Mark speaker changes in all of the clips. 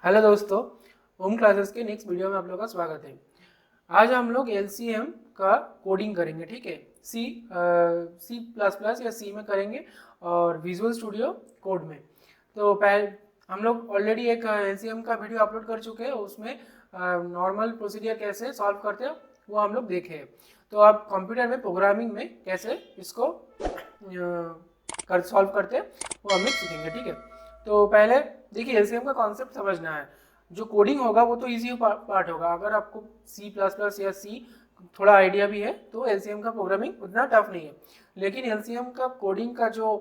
Speaker 1: Hello दोस्तों, home classes के next video में आप लोगों का स्वागत है। आज हम लोग एलसीएम का कोडिंग करेंगे, ठीक है। सी प्लस प्लस या सी में करेंगे और विजुअल स्टूडियो कोड में। तो पहले हम लोग ऑलरेडी एक एलसीएम का वीडियो अपलोड कर चुके हैं, उसमें नॉर्मल प्रोसीजर कैसे सॉल्व करते हैं वो हम लोग देखे हैं। तो आप कंप्यूटर में प्रोग्रामिंग में कैसे इसको सॉल्व करते हैं वो हम लोग सीखेंगे, ठीक है। तो पहले देखिए, एलसीएम का कॉन्सेप्ट समझना है। जो कोडिंग होगा वो तो इजी पार्ट होगा। अगर आपको सी प्लस प्लस या सी थोड़ा आइडिया भी है तो एलसीएम का प्रोग्रामिंग उतना टफ नहीं है। लेकिन एलसीएम का कोडिंग का जो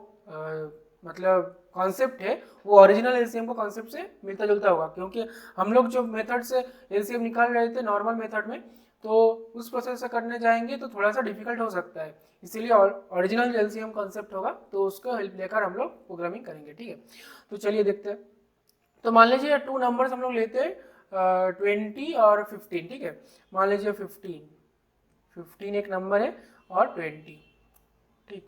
Speaker 1: मतलब कॉन्सेप्ट है वो ओरिजिनल एलसीएम का कॉन्सेप्ट से मिलता जुलता होगा, क्योंकि हम लोग जो मेथड से एलसीएम निकाल रहे थे नॉर्मल मेथड में, तो उस प्रोसेस से करने जाएंगे तो थोड़ा सा डिफिकल्ट हो सकता है। इसीलिए ओरिजिनल एलसीएम कॉन्सेप्ट होगा तो उसको हेल्प लेकर हम लोग प्रोग्रामिंग करेंगे, ठीक है। तो चलिए देखते हैं। तो मान लीजिए टू नंबर्स हम लोग लेते हैं 20 और 15, ठीक है। मान लीजिए 15 एक नंबर है और 20, ठीक।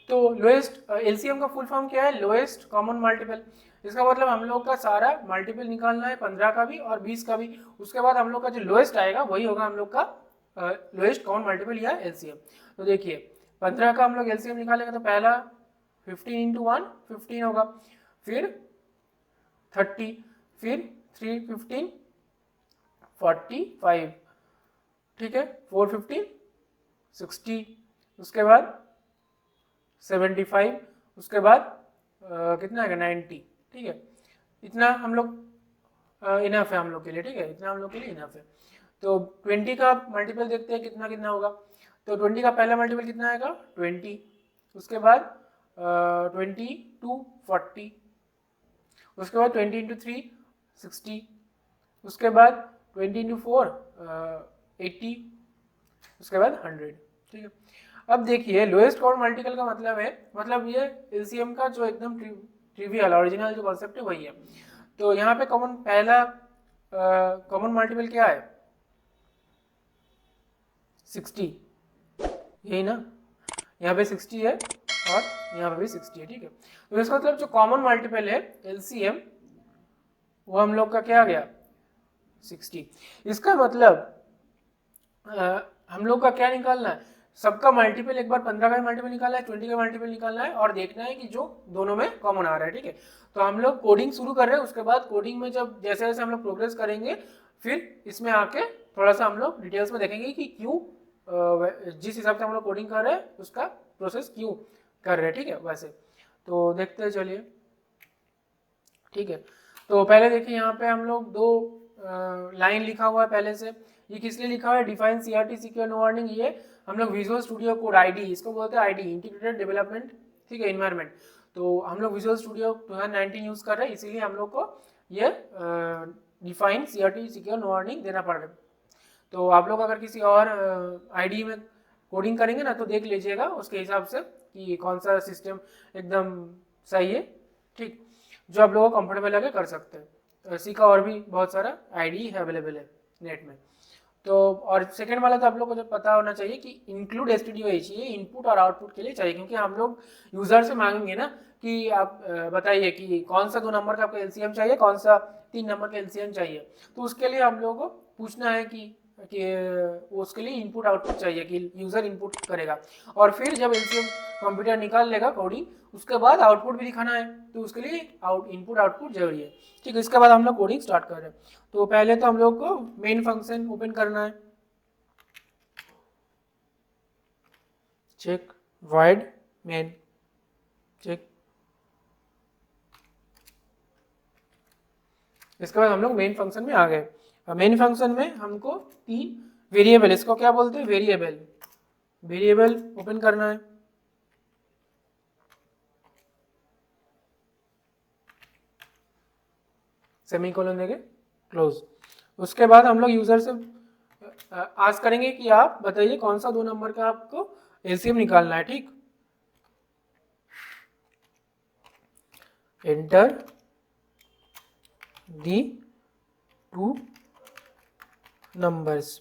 Speaker 1: तो लोएस्ट एलसीएम का फुल फॉर्म क्या है? Lowest common multiple. इसका मतलब हम लोग का सारा मल्टीपल निकालना है, 15 का भी और 20 का भी। उसके बाद हम लोग का जो लोएस्ट आएगा वही होगा हम लोग का लोएस्ट कॉमन मल्टीपल या एलसीएम। तो देखिए 15 का हम लोग एलसीएम निकालेंगे तो पहला 15 इंटू 1 15 होगा, फिर 30, फिर 3 15 45, ठीक है, 4 15 60, उसके बाद 75, उसके बाद कितना है 90, ठीक है। इतना हम लोग इनफ है हम लोग के लिए, ठीक है, इतना हम लोग के लिए इनफ है। तो 20 का मल्टीपल देखते हैं कितना कितना होगा। तो 20 का पहला मल्टीपल कितना आएगा 20, उसके बाद 20 टू 40, उसके बाद 20 इंटू 3 60, उसके बाद 20 इंटू 4 80, उसके बाद 100, ठीक है। अब देखिए लोएस्ट कॉमन मल्टीपल का मतलब है, मतलब ये एलसीएम का जो एकदम ट्रिवियल ओरिजिनल जो कॉन्सेप्ट है वही है। तो यहाँ पे कॉमन पहला कॉमन मल्टीपल क्या है 60, यही ना। यहाँ पे 60 है और यहाँ पे भी 60 है, ठीक है। तो इसका मतलब जो कॉमन मल्टीपल है एलसीएम वो हम लोग का क्या आ गया 60। इसका मतलब हम लोग का क्या निकालना है, सबका मल्टीपल, एक बार 15 का मल्टीपल निकालना है, 20 का मल्टीपल निकालना है और देखना है कि जो दोनों में कॉमन आ रहा है, ठीक है। तो हम लोग कोडिंग शुरू कर रहे हैं, उसके बाद कोडिंग में जब जैसे जैसे हम लोग प्रोग्रेस करेंगे फिर इसमें आके थोड़ा सा हम लोग डिटेल्स में देखेंगे कि क्यों जिस हिसाब से हम लोग कोडिंग कर रहे हैं उसका प्रोसेस क्यों कर रहे हैं, ठीक है। वैसे तो देखते हैं, चलिए, ठीक है। तो पहले देखिए यहाँ पे हम लोग दो लाइन लिखा हुआ है पहले से। ये किस लिए लिखा हुआ है? Define CRT secure no warning. ये हम लोग विजुअल स्टूडियो कोड आईडी, इसको बोलते हैं आईडी, इंटीग्रेटेड डेवलपमेंट, ठीक है, इन्वायरमेंट। तो हम लोग विजुअल स्टूडियो 2019 यूज कर रहे हैं, इसीलिए हम लोग को ये define CRT secure no warning देना पड़ रहा है। तो आप लोग अगर किसी और आईडी में कोडिंग करेंगे ना तो देख लीजिएगा उसके हिसाब से कि कौन सा सिस्टम एकदम सही है, ठीक, जो आप लोगों को कंफर्टेबल लगे कर सकते हैं। तो इसी का और भी बहुत सारा आईडी अवेलेबल है नेट में। तो और सेकेंड वाला तो आप लोग को जो पता होना चाहिए कि इंक्लूड एसटीडीओएच, ये इनपुट और आउटपुट के लिए चाहिए, क्योंकि हम लोग यूजर से मांगेंगे ना कि आप बताइए कि कौन सा 2 नंबर का आपको एलसीएम चाहिए, कौन सा 3 नंबर का एलसीएम चाहिए। तो उसके लिए हम लोगों को पूछना है कि उसके लिए इनपुट आउटपुट चाहिए कि यूजर इनपुट करेगा, और फिर जब एलसीएम कंप्यूटर निकाल लेगा कोडिंग, उसके बाद आउटपुट भी दिखाना है, तो उसके लिए इनपुट आउटपुट जरूरी है, ठीक है। इसके बाद हम लोग कोडिंग स्टार्ट कर रहे हैं। तो पहले तो हम लोग को मेन फंक्शन ओपन करना है, चेक void main, चेक। इसके बाद हम लोग मेन फंक्शन में आ गए। मेन फंक्शन में हमको 3 वेरिएबल, इसको क्या बोलते हैं वेरिएबल ओपन करना है। सेमीकोलन देके क्लोज। उसके बाद हम लोग यूजर से आस्क करेंगे कि आप बताइए कौन सा 2 नंबर का आपको एलसीएम निकालना है, ठीक। Enter the 2 numbers.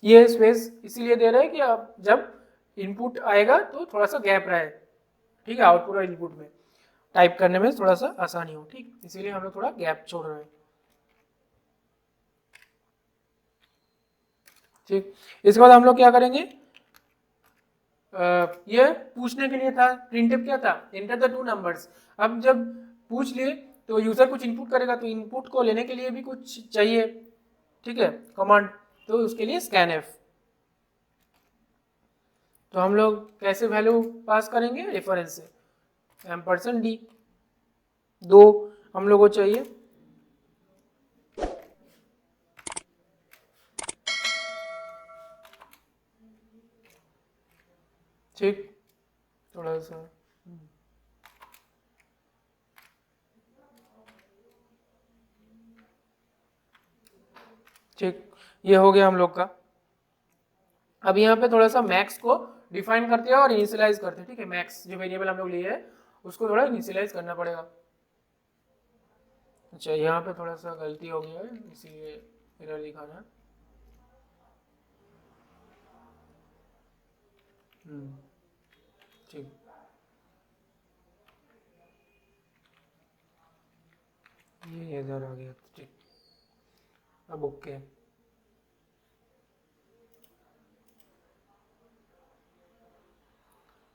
Speaker 1: ये स्पेस इसीलिए दे रहे हैं कि आप जब इनपुट आएगा तो थोड़ा सा गैप रहे, ठीक है, आउटपुट और इनपुट में। टाइप करने में थोड़ा सा आसानी हो, ठीक, इसीलिए हम लोग थोड़ा गैप छोड़ रहे हैं, ठीक। इसके बाद हम लोग क्या करेंगे, ये पूछने के लिए था, प्रिंटफ क्या था, एंटर द टू नंबर्स। अब जब पूछ लिए तो यूजर कुछ इनपुट करेगा, तो इनपुट को लेने के लिए भी कुछ चाहिए, ठीक है, कमांड, तो उसके लिए स्कैनफ। तो हम लोग कैसे वैल्यू पास करेंगे, रेफरेंस से, %d, 2 हम लोग को चाहिए, ठीक, थोड़ा सा ठीक, ये हो गया हम लोग का। अब यहाँ पे थोड़ा सा मैक्स को डिफाइन करते हैं और इनिशियलाइज करते हैं, ठीक है, मैक्स जो वेरिएबल हम लोग लिए है उसको थोड़ा इनिशियलाइज करना पड़ेगा। अच्छा, यहाँ पे थोड़ा सा गलती हो गया है, इसीलिए एरर दिखाना है। ठीक, ये इधर आ गया, ठीक, अब okay.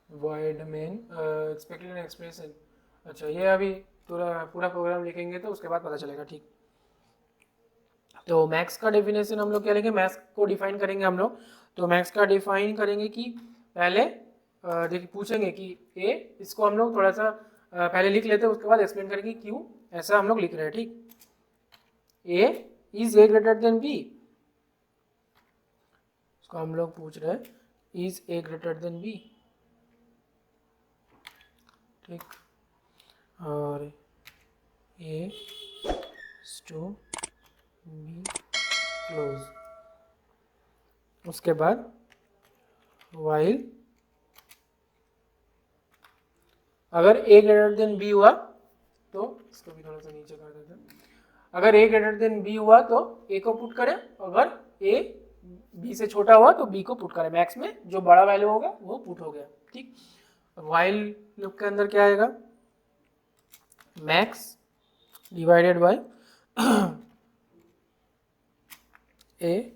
Speaker 1: void main expected expression, अच्छा ये अभी पूरा पूरा प्रोग्राम लिखेंगे तो उसके बाद पता चलेगा, ठीक। तो मैक्स का डेफिनेशन हम लोग क्या लेंगे, मैक्स को डिफाइन करेंगे हम लोग, तो मैक्स का डिफाइन करेंगे कि पहले देखिए पूछेंगे कि ए, इसको हम लोग थोड़ा सा पहले लिख लेते हैं, उसके बाद एक्सप्लेन करेंगे क्यों ऐसा हम लोग लिख रहे हैं, ठीक। A is A greater than B, इसको हम लोग पूछ रहे हैं is A greater than B, ठीक, और ए टू बी क्लोज, उसके बाद वाइल अगर ए ग्रेटर देन बी हुआ तो इसको भी थोड़ा सा नीचे कर देते हैं, अगर ए ग्रेटर देन बी हुआ तो ए को पुट करें, अगर ए बी से छोटा हुआ तो बी को पुट करें, मैक्स में जो बड़ा वैल्यू होगा वो पुट हो गया, ठीक। वाइल लूप के अंदर क्या आएगा, मैक्स डिवाइडेड बाय ए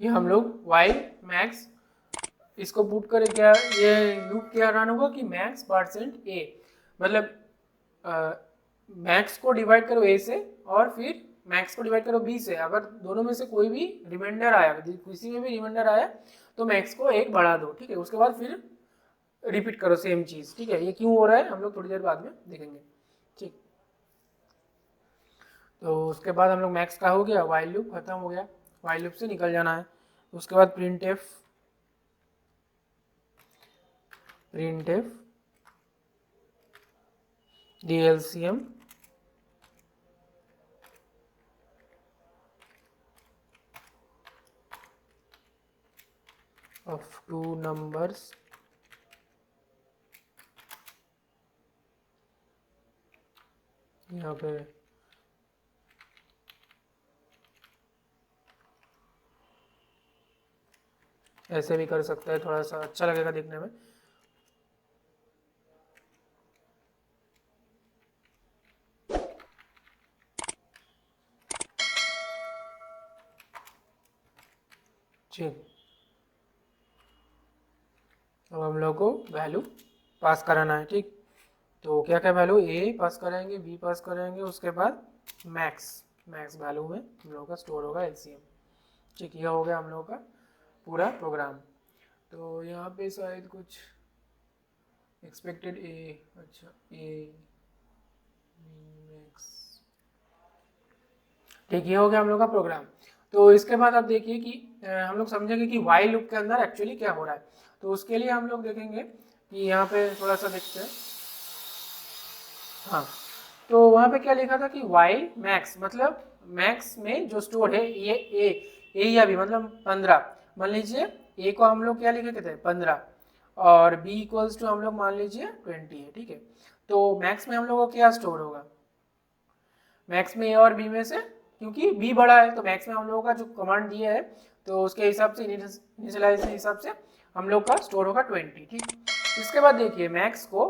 Speaker 1: ये हम लोग वाइल मैक्स इसको पुट करें, क्या ये लूप क्या रन होगा कि मैक्स परसेंट ए, मतलब मैक्स को डिवाइड करो ए से और फिर मैक्स को डिवाइड करो बी से, अगर दोनों में से कोई भी रिमाइंडर आया, किसी में भी रिमाइंडर आया तो मैक्स को एक बढ़ा दो, ठीक है, उसके बाद फिर रिपीट करो सेम चीज, ठीक है। ये क्यों हो रहा है हम लोग थोड़ी देर बाद में देखेंगे, ठीक। तो उसके बाद हम लोग मैक्स का हो गया, वाइल लूप खत्म हो गया, वाइल लूप से निकल जाना है, उसके बाद printf the LCM of two numbers यहाँ पे ऐसे भी कर सकता है, थोड़ा सा अच्छा लगेगा देखने में, ठीक। अब हम लोग को वैल्यू पास कराना है, ठीक। तो क्या क्या वैल्यू, ए पास कराएंगे, बी पास कराएंगे, उसके बाद मैक्स वैल्यू में हम लोगों का स्टोर होगा एलसीएम, ठीक। यह हो गया हम लोगों का पूरा प्रोग्राम। तो यहाँ पे शायद कुछ एक्सपेक्टेड ए, अच्छा ए मैक्स, ठीक, ये हो गया हम लोग का प्रोग्राम। तो इसके बाद आप देखिए कि हम लोग समझेंगे कि वाइल लूप के अंदर एक्चुअली क्या हो रहा है। तो उसके लिए हम लोग देखेंगे कि यहाँ पे थोड़ा सा देखते हैं। हाँ, तो वहाँ पे क्या लिखा था कि वाइल मैक्स, मतलब मैक्स में जो स्टोर है ये ए या बी, मतलब 15। मान लीजिए ए को हम लोग क्या लिखे थे 15 और बी इक्वल्स टू हम लोग मान लीजिए 20 है, ठीक है। तो मैक्स में हम लोग को क्या स्टोर होगा, मैक्स में ए और बी में से, क्योंकि बी बड़ा है तो मैक्स में हम लोगों का जो कमांड दिया है तो उसके हिसाब से इनिशियलाइज के हिसाब से हम लोग का स्टोर होगा 20, ठीक। इसके बाद देखिए मैक्स को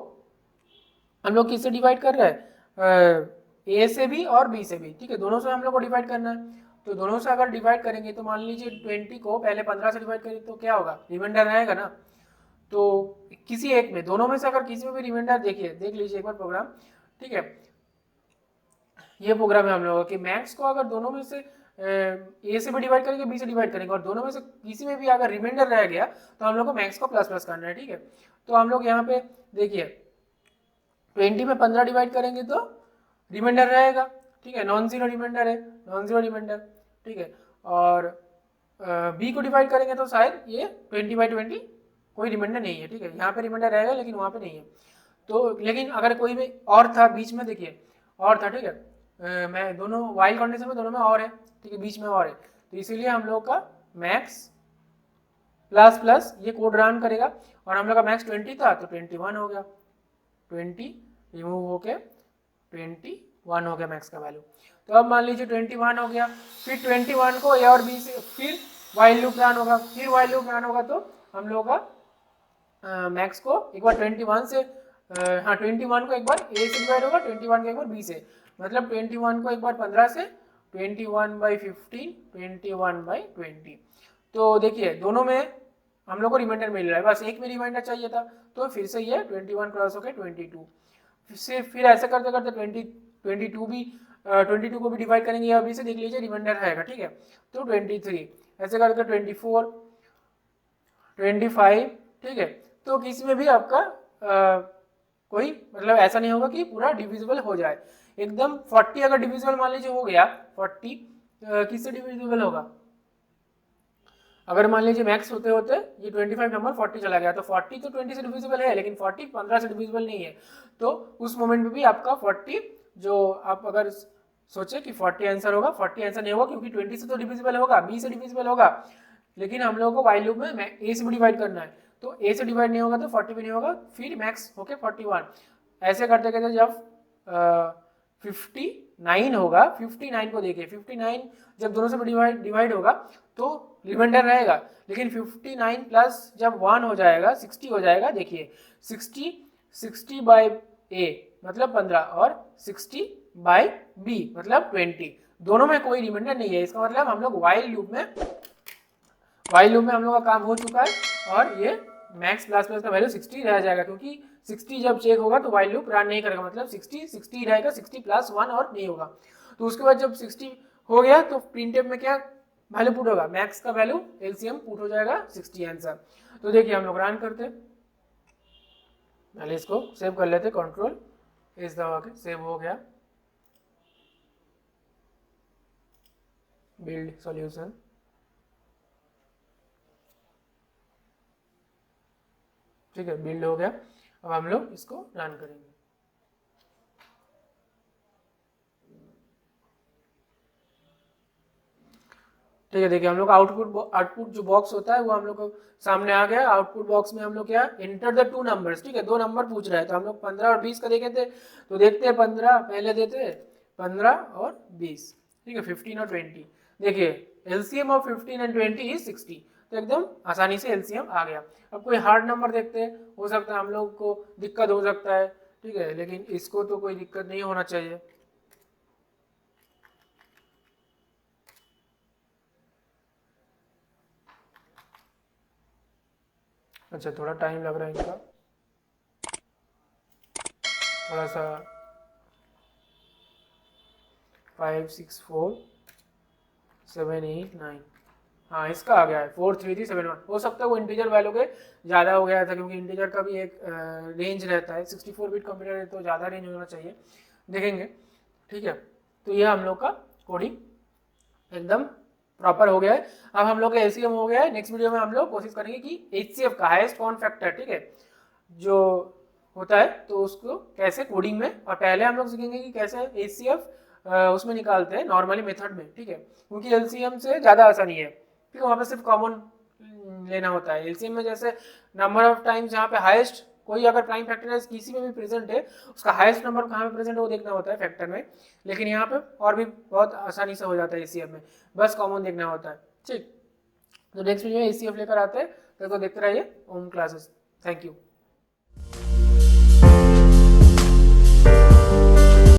Speaker 1: हम लोग किससे डिवाइड कर रहे हैं, ए से भी और बी से भी, ठीक है, दोनों से हम लोग को डिवाइड करना है। तो दोनों से अगर डिवाइड करेंगे तो मान लीजिए 20 को पहले 15 से डिवाइड करें तो क्या होगा, रिमाइंडर रहेगा ना। तो किसी एक में, दोनों में से अगर किसी में भी रिमाइंडर, देखिए देख लीजिए एक बार प्रोग्राम, ठीक है। ये प्रोग्राम है हम लोगों कि मैक्स को अगर दोनों में से ए से भी डिवाइड करेंगे बी से डिवाइड करेंगे और दोनों में से किसी में भी अगर रिमाइंडर रह गया तो हम लोग को मैक्स को प्लस प्लस करना है, ठीक है। तो हम लोग यहाँ पे देखिए 20 में 15 डिवाइड करेंगे तो रिमाइंडर रहेगा, ठीक है, नॉन जीरो रिमाइंडर है, नॉन जीरो रिमाइंडर, ठीक है। और बी को डिवाइड करेंगे तो शायद ये 20/20 कोई रिमाइंडर नहीं है, ठीक है, यहाँ पे रिमाइंडर रहेगा लेकिन वहाँ पे नहीं है। तो लेकिन अगर कोई भी और था बीच में, देखिए और था, ठीक है, मैं दोनों वाइल कंडीशन में दोनों में और है, ठीक है, बीच में और है, तो इसीलिए हम लोग का मैक्स प्लस प्लस ये कोड रन करेगा और हम लोग का मैक्स 20 था तो 21 हो गया, 20 रिमूव होके 21 हो गया मैक्स का वैल्यू। तो अब मान लीजिए 21 हो गया, फिर 21 को ए और बी से फिर वाइल लूप रन होगा, फिर वाइल लूप रन होगा तो हम लोग का मैक्स को एक बार 21 से हाँ 21 को एक बार ए से डिवाइड होगा, 21 को एक बार बी से, मतलब 21 को एक बार 15 से, 21/15, 21/20। तो देखिए दोनों में हम लोग को रिमाइंडर मिल रहा है, बस एक में रिमाइंडर चाहिए था तो फिर से ये 21 क्रॉस होकर 22 फिर ऐसे करते करते 22 को भी डिवाइड करेंगे अभी से, देख लीजिए रिमाइंडर रहेगा, ठीक है। तो 23 ऐसे करके 24, 25, ठीक है। तो किसी में भी आपका कोई मतलब ऐसा नहीं होगा कि पूरा डिविजिबल हो जाए एकदम। 40 अगर डिविजिबल मान लीजिए हो गया 40, किससे डिविजिबल होगा, अगर मान लीजिए मैक्स होते होते ये 25 नंबर 40 चला गया तो 40 तो 20 से डिविजिबल है लेकिन 40 15 से डिविजिबल नहीं है, तो उस मोमेंट में भी आपका 40 जो आप अगर सोचे कि 40 आंसर होगा, 40 आंसर नहीं होगा क्योंकि 20 से तो डिविजिबल होगा, बी से डिविजिबल होगा, लेकिन हम लोगों को वाइल लूप में ए से भी डिवाइड करना है, तो ए से डिवाइड नहीं होगा तो 40 भी नहीं होगा, फिर मैक्स होके 41। ऐसे करते करते जब 59 होगा, 59 को देखिए 59 जब दोनों से डिवाइड होगा तो रिमाइंडर रहेगा, लेकिन 59 प्लस जब 1 हो जाएगा 60 हो जाएगा, देखिए 60 बाई ए मतलब 15 और 60 बाई बी मतलब 20, दोनों में कोई रिमाइंडर नहीं है। इसका मतलब हम लोग वाइल लूप में हम लोग का काम हो चुका है और ये मैक्स प्लस प्लस का वैल्यू 60 रह जाएगा, क्योंकि 60 जब चेक होगा तो वाइल लूप रन नहीं करेगा, मतलब 60 रहेगा, 60 प्लस 1 और नहीं होगा। तो उसके बाद जब 60 हो गया तो प्रिंटफ में क्या वैल्यू पुट होगा, मैक्स का वैल्यू एलसीएम पुट हो जाएगा 60 आंसर। तो देखिए हम लोग रन करते, पहले इसको सेव कर लेते, कंट्रोल एस दबा के सेव हो गया, बिल्ड सॉल्यूशन, ठीक है, बिल्ड हो गया। अब हम लोग इसको रन करेंगे, ठीक है। देखिए हम लोग आउटपुट जो बॉक्स होता है वो हम लोग को सामने आ गया। आउटपुट बॉक्स में हम लोग क्या एंटर द 2 नंबर्स, ठीक है, 2 नंबर पूछ रहे हैं, तो हम लोग 15 और 20 का देखे थे, तो देखते हैं 15 पहले देते 15 और 20, ठीक है, 15 और 20। देखिए एलसीएम ऑफ 15 एंड 20 इज 60, तो एकदम आसानी से एलसीएम आ गया। अब कोई हार्ड नंबर देखते हैं, हो सकता है हम लोग को दिक्कत हो सकता है, ठीक है, लेकिन इसको तो कोई दिक्कत नहीं होना चाहिए। अच्छा थोड़ा टाइम लग रहा है इनका, थोड़ा सा 5 6 4 7 8 9, हाँ इसका आ गया है 4 3 3 7 1। हो सकता है वो इंटीजर वैल्यू के ज़्यादा हो गया था, क्योंकि इंटीजर का भी एक रेंज रहता है, 64 बिट कंप्यूटर है तो ज़्यादा रेंज होना चाहिए, देखेंगे, ठीक है। तो ये हम लोग का कोडिंग एकदम प्रॉपर हो गया है। अब हम लोग का एलसीएम हो गया है। नेक्स्ट वीडियो में हम लोग कोशिश करेंगे कि एचसीएफ का हाईएस्ट कॉमन फैक्टर, ठीक है, जो होता है तो उसको कैसे कोडिंग में, और पहले हम लोग सीखेंगे कि कैसे एचसीएफ उसमें निकालते हैं नॉर्मली मेथड में, ठीक है, क्योंकि एलसीएम से ज़्यादा आसानी है, ठीक है, वहाँ पे सिर्फ कॉमन लेना होता है। एलसीएम में जैसे नंबर ऑफ टाइम्स जहाँ पे हाईएस्ट कोई अगर प्राइम फैक्टर किसी में भी प्रेजेंट है, उसका हाईएस्ट नंबर कहाँ पे प्रेजेंट है वो देखना होता है फैक्टर में, लेकिन यहाँ पे और भी बहुत आसानी से हो जाता है एचसीएफ में, बस कॉमन देखना होता है, ठीक। तो नेक्स्ट वीडियो में एचसीएफ लेकर आते हैं, तो देखते रहिए ओम क्लासेस। Thank you.